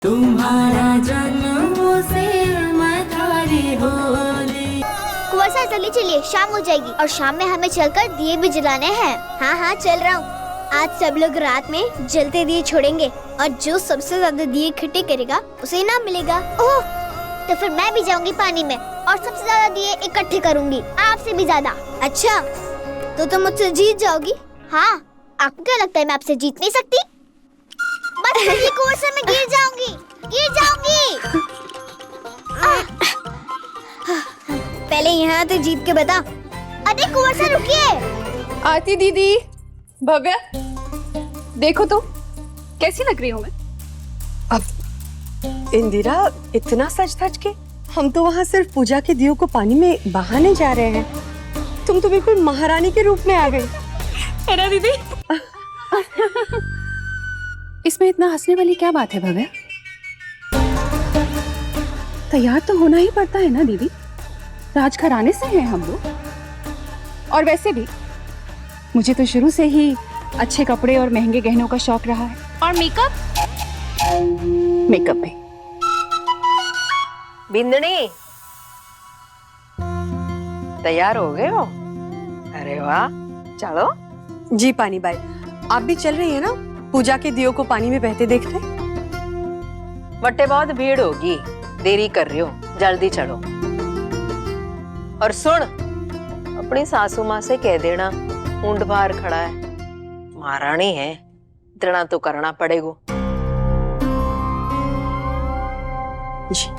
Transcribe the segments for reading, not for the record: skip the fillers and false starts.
तुम्हारा जन्म से मथारी होली। कुंवर साहब जल्दी चलिए, शाम हो जाएगी और शाम में हमें चलकर दिए भी जलाने हैं। हाँ हाँ चल रहा हूँ। आज सब लोग रात में जलते दिए छोड़ेंगे और जो सबसे ज्यादा दिए इकट्ठे करेगा उसे इनाम मिलेगा। ओह, तो फिर मैं भी जाऊंगी पानी में और सबसे ज्यादा दिए इकट्ठे करूंगी, आपसे भी ज्यादा। अच्छा, तो तुम मुझसे जीत जाओगी? हाँ, आपको क्या लगता है मैं आपसे जीत नहीं सकती? बस ये कुंवर से मैं गिर जाऊंगी। पहले यहाँ तो जीत के बता। अरे कुंवर से रुकिए। आरती दीदी, भव्या, देखो तो कैसी लग रही हूँ मैं? अब इंदिरा, इतना सच धज के? हम तो वहाँ सिर्फ पूजा के दियों को पानी में बहाने जा रहे हैं। तुम तो बिल्कुल महारानी के रूप में आ गई। है ना दीदी? इसमें इतना हंसने वाली क्या बात है भव्या? तैयार तो होना ही पड़ता है ना दीदी, राजघराने से हैं हम लोग। और वैसे भी मुझे तो शुरू से ही अच्छे कपड़े और महंगे गहनों का शौक रहा है। और मेकअप भी। बिंदनी, तैयार हो गए हो? अरे वाह, चलो। जी पानी बाई, आप भी चल रही है ना पूजा के दियों को पानी में बहते देखते? बट्टे बहुत भीड़ होगी, देरी कर रही हो, जल्दी चलो। और सुन, अपनी सासू माँ से कह देना ऊंट बाहर खड़ा है, महारानी है, इतना तो करना पड़ेगा। जी।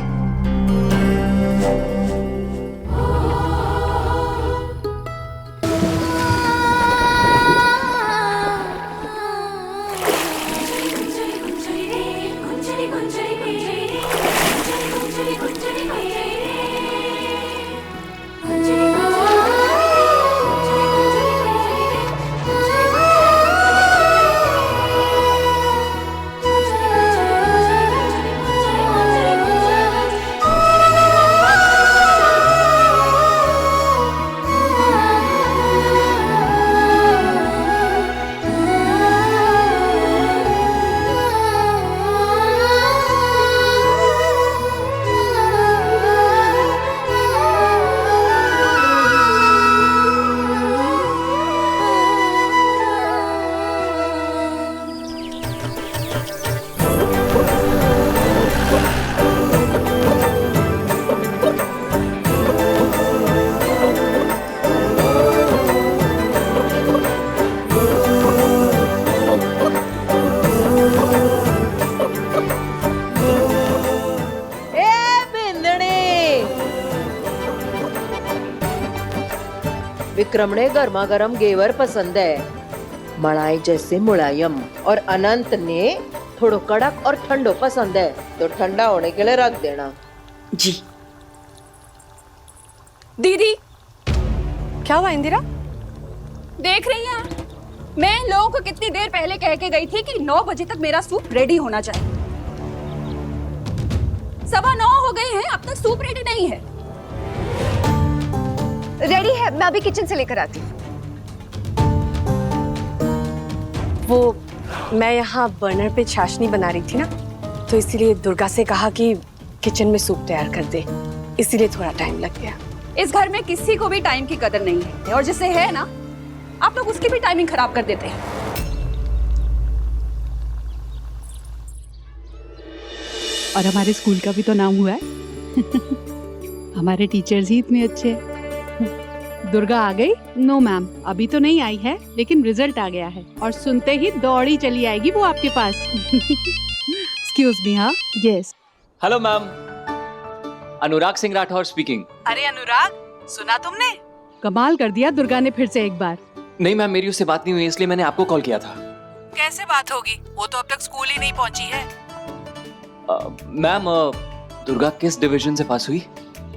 विक्रम ने गर्मा गर्म घेवर पसंद है, मलाई जैसे मुलायम, और अनंत ने थोड़ा कड़क और ठंडो पसंद है, तो ठंडा होने के लिए रख देना। जी। दीदी, क्या हुआ इंदिरा? देख रही हैं, मैं इन लोगों को कितनी देर पहले कह के गई थी कि 9 बजे तक मेरा सूप रेडी होना चाहिए। 9:15 हो गए हैं, अब तक सूप रेडी नहीं है। रेडी है, मैं अभी किचन से लेकर आती हूँ। वो मैं यहाँ बर्नर पे चाशनी बना रही थी ना, तो इसीलिए दुर्गा से कहा कि किचन में सूप तैयार कर दे, इसीलिए थोड़ा टाइम लग गया। इस घर में किसी को भी टाइम की कदर नहीं है, और जिसे है ना, आप लोग उसकी भी टाइमिंग खराब कर देते हैं। और हमारे स्कूल का भी तो नाम हुआ है। हमारे टीचर्स ही इतने अच्छे हैं। दुर्गा आ गई? नो मैम, अभी तो नहीं आई है, लेकिन रिजल्ट आ गया है और सुनते ही दौड़ी चली आएगी वो आपके पास। Excuse me. हाँ, yes. Hello ma'am, Anurag Singh Rathore speaking. अरे अनुराग, सुना तुमने? कमाल कर दिया दुर्गा ने फिर से एक बार। नहीं मैम, मेरी उससे बात नहीं हुई, इसलिए मैंने आपको कॉल किया था। कैसे बात होगी, वो तो अब तक स्कूल ही नहीं पहुंची है। मैम, दुर्गा किस डिवीजन से पास हुई?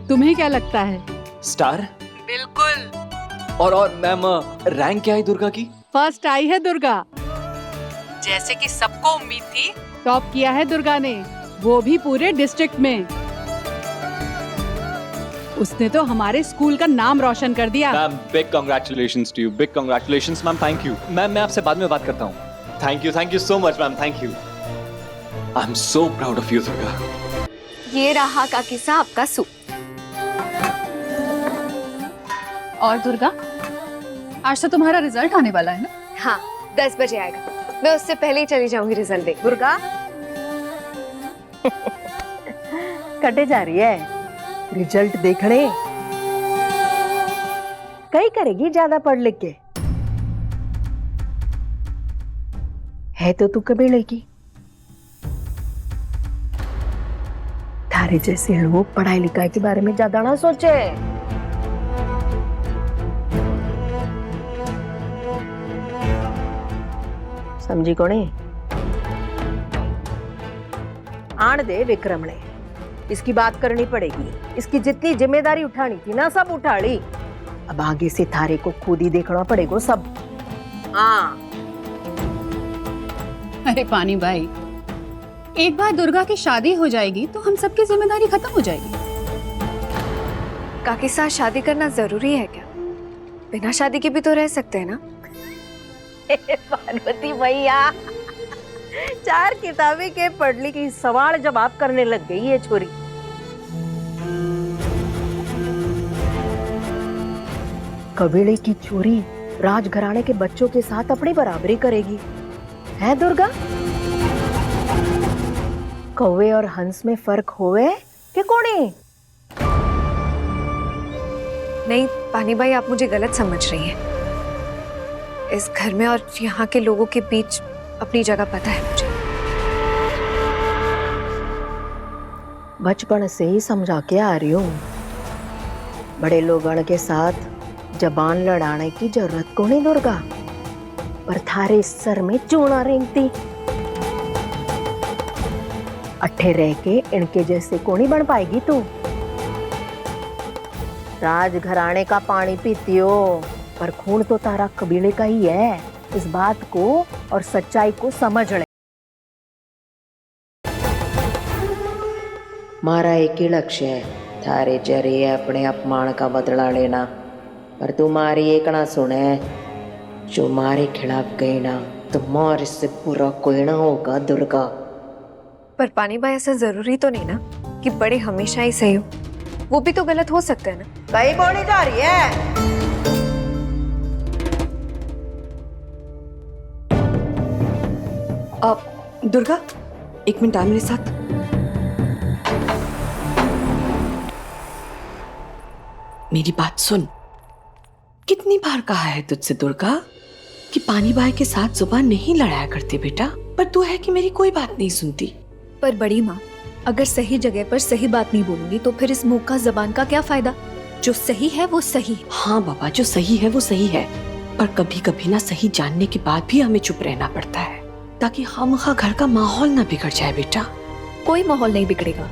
तुम्हें क्या लगता है? स्टार? बिल्कुल। और मैम, रैंक क्या है दुर्गा की? फर्स्ट आई है दुर्गा, जैसे कि सबको उम्मीद थी। टॉप किया है दुर्गा ने, वो भी पूरे डिस्ट्रिक्ट में। उसने तो हमारे स्कूल का नाम रोशन कर दिया। Ma'am, big congratulations to you, big congratulations ma'am, thank you. Ma'am, मैं आपसे बाद में बात करता हूँ। Thank you so much ma'am, thank you. I am so proud of you Durga. ये रहा काकी साहब आपका सूप। और दुर्गा, आज तो तुम्हारा रिजल्ट आने वाला है ना? हाँ, 10 बजे आएगा। मैं उससे पहले ही चली जाऊंगी रिजल्ट देख। दुर्गा कटे जा रही है रिजल्ट देखने। कहीं करेगी ज्यादा पढ़ लिख के? है तो तू कभी लेगी। थारे जैसे लोग पढ़ाई लिखाई के बारे में ज्यादा ना सोचे। समझी कोनी? आन दे विक्रम ने, इसकी बात करनी पड़ेगी। इसकी जितनी जिम्मेदारी उठानी थी ना सब उठा ली। अब आगे से थारे को खुद ही देखना पड़ेगा सब। हाँ। अरे पानी भाई, एक बार दुर्गा की शादी हो जाएगी तो हम सबकी जिम्मेदारी खत्म हो जाएगी। काकी साथ शादी करना जरूरी है क्या? बिना शादी के भी तो रह सकते हैं ना? पार्वती भैया, 4 किताबें के पढ़ ली की सवाल जवाब करने लग गई है छोरी। कबीले की छोरी राजघराने के बच्चों के साथ अपनी बराबरी करेगी, है दुर्गा? कौवे और हंस में फर्क होवे कि कोनी? नहीं पानी भाई, आप मुझे गलत समझ रही हैं। इस घर में और यहाँ के लोगों के बीच अपनी जगह पता है मुझे। बचपन से ही समझा के आ रही हूँ, बड़े लोगों के साथ जबान लड़ाने की जरूरत को नहीं दुर्गा, पर थारे सर में चूना रेंगती। अट्ठे रह के इनके जैसे को नहीं बन पाएगी तू। राजघराने का पानी पीती हो, पर खून तो तारा कबीले का ही है। इस बात को और सच्चाई को समझ ले। मारा एक ही लक्ष्य है, थारे जरिए अपने अपमान का बदला लेना। पर तुम्हारी एक ना सुने, जो मारे खिलाफ गई ना, तुम्हारे से बुरा कोई ना होगा दुर्गा। पर पानी भाई, ऐसा जरूरी तो नहीं ना कि बड़े हमेशा ही सही हो। वो भी तो गलत हो सकता है ना। कहीं बोली जा रही है? दुर्गा, 1 मिनट आ मेरे साथ। मेरी बात सुन। कितनी बार कहा है तुझसे दुर्गा कि पानी भाई के साथ जुबान नहीं लड़ाया करते बेटा, पर तू है कि मेरी कोई बात नहीं सुनती। पर बड़ी माँ, अगर सही जगह पर सही बात नहीं बोलूंगी तो फिर इस मुंह का जबान का क्या फायदा? जो सही है वो सही है। हाँ बाबा, जो सही है वो सही है, पर कभी कभी ना सही जानने के बाद भी हमें चुप रहना पड़ता है, ताकि खामखा घर का माहौल ना बिगड़ जाए बेटा। कोई माहौल नहीं बिगड़ेगा।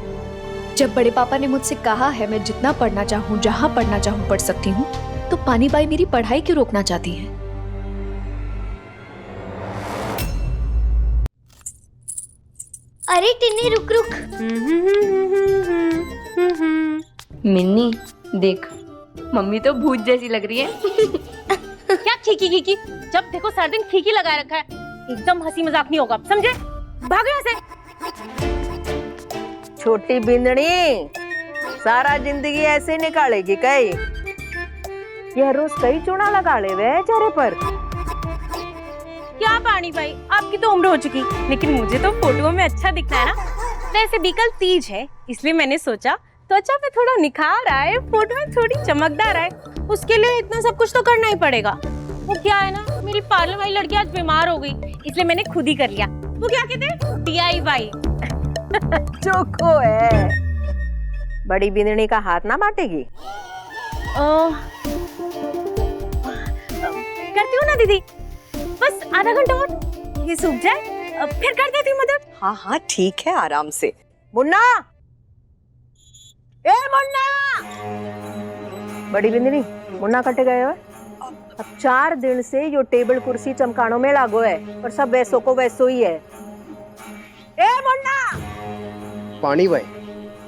जब बड़े पापा ने मुझसे कहा है मैं जितना पढ़ना चाहूँ, जहाँ पढ़ना चाहूँ पढ़ सकती हूँ, तो पानी बाई मेरी पढ़ाई क्यों रोकना चाहती है? अरे टिन्नी रुक रुक। मिन्नी देख, मम्मी तो भूत जैसी लग रही है। क्या खीकी खीकी? जब देखो सारा दिन खीकी लगाए रखा है। एकदम हंसी मजाक नहीं होगा, समझे? भागो यहाँ से। छोटी बिंदनी, सारा जिंदगी ऐसे निकालेगी कई? यह रोज कई चूना लगा ले वे चेहरे पर। क्या पानी भाई, आपकी तो उम्र हो चुकी, लेकिन मुझे तो फोटो में अच्छा दिखना है ना। वैसे भी कल तीज है, इसलिए मैंने सोचा त्वचा पे थोड़ा निखार आए, फोटो में थोड़ी चमकदार आए। उसके लिए इतना सब कुछ तो करना ही पड़ेगा। वो क्या है ना, मेरी पार्लर वाली लड़की आज बीमार हो गई, इसलिए मैंने खुद ही कर लिया। वो क्या कहते हैं, DIY। चोखो है। बड़ी बिंदनी का हाथ ना बांटेगी? करती हूँ ना दीदी, बस आधा घंटा और ये सूख जाए, फिर कर देती हूँ मदद। हाँ हाँ ठीक है, आराम से। मुन्ना, ए मुन्ना! बड़ी बिंदनी, मुन्ना कटे गए हो? अब 4 दिन से यो टेबल कुर्सी चमकानों में लागो है, और सब वैसो को वैसो ही है। ए मुन्ना! पानी भाई,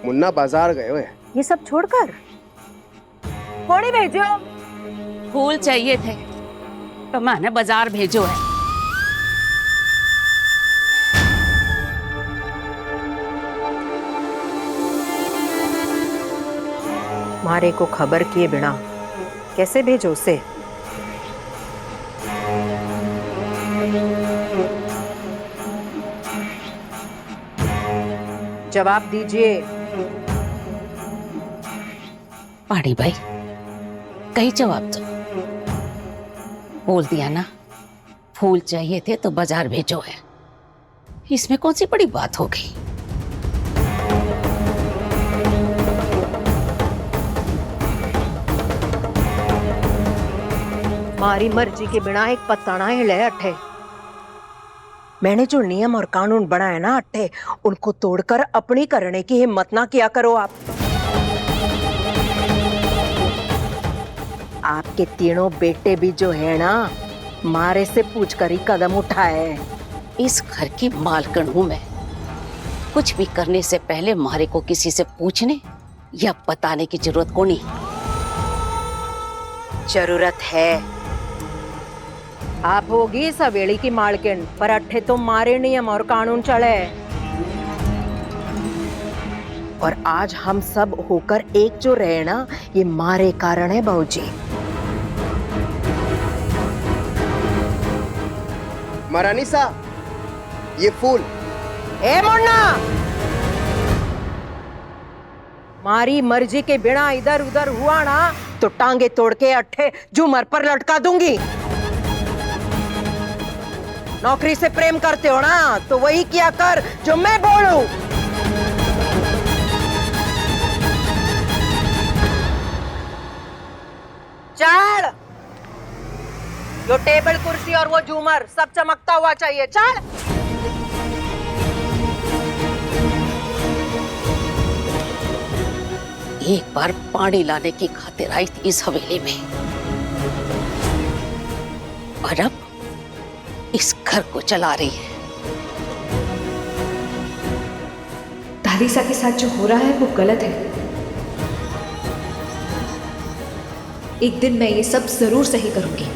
मुन्ना बाजार गए हुए। ये सब छोड़कर कौन भेजो? फूल चाहिए थे तो मैंने बाजार भेजो है। मारे को खबर किए बिना कैसे भेजो उसे? जवाब दीजिए। पानी भाई कहीं जवाब दो। बोल दिया ना, फूल चाहिए थे तो बाजार भेजो है, इसमें कौन सी बड़ी बात हो गई। मारी मर्जी के बिना एक पत्ता ना हिले अट्ठे। मैंने जो नियम और कानून बनाए ना अट्ठे, उनको तोड़कर अपनी करने की हिम्मत ना किया करो आप। आपके तीनों बेटे भी जो है ना, मारे से पूछकर ही कदम उठाए। इस घर की मालकिन हूं मैं, कुछ भी करने से पहले मारे को किसी से पूछने या बताने की जरूरत को नहीं। जरूरत है। आप होगी सवेली की मालकिन, पर अट्ठे तो मारे नियम और कानून चले। और आज हम सब होकर एक जो रहे ना, ये मारे कारण है बहूजी। महारानी सा, ये फूल। ए मुन्ना, मारी मर्जी के बिना इधर उधर हुआ ना तो टांगे तोड़ के अट्ठे झूमर पर लटका दूंगी। नौकरी से प्रेम करते हो ना, तो वही किया कर जो मैं बोलूं। चल, यो टेबल कुर्सी और वो झूमर सब चमकता हुआ चाहिए। चल। एक बार पानी लाने की खातिर आई थी इस हवेली में, और अब इस घर को चला रही है। दादीसा के साथ जो हो रहा है वो गलत है। एक दिन मैं ये सब जरूर सही करूंगी।